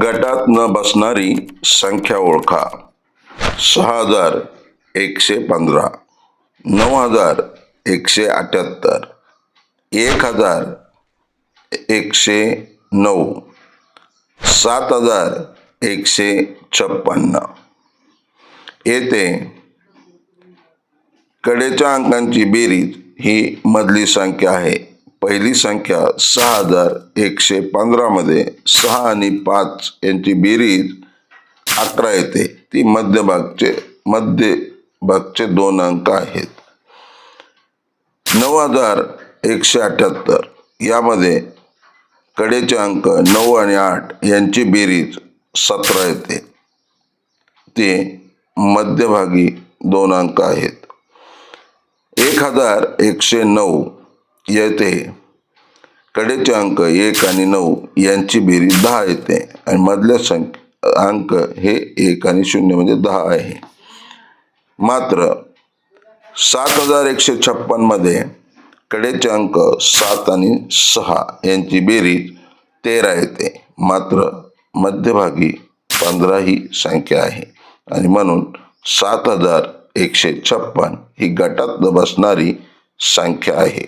गटात न बसणारी संख्या ओळखा. 6115, 9178, 1109, 7156. येथे कडेच्या अंकांची बेरीज ही मधली संख्या आहे. पहिली संख्या 6115 मध्ये 6 आणि 5 यांची बेरीज 11 येते. ती मध्यभागचे 2 अंक आहेत. 9178 यामध्ये कडेचे अंक 9 आणि 8 यांची बेरीज 17 येते. ते मध्यभागी 2 अंक आहेत. 1109 येथे कडेचे अंक 1 आणि 9 यांची बेरीज 10 येते आणि मधले अंक हे 1 आणि 0 म्हणजे 10 आहे. मात्र 7156 मध्ये कडेचे अंक 7 आणि 6 यांची बेरीज 13 येते. मात्र मध्यभागी 15 ही संख्या आहे आणि म्हणून 7156 ही गटात बसणारी संख्या आहे.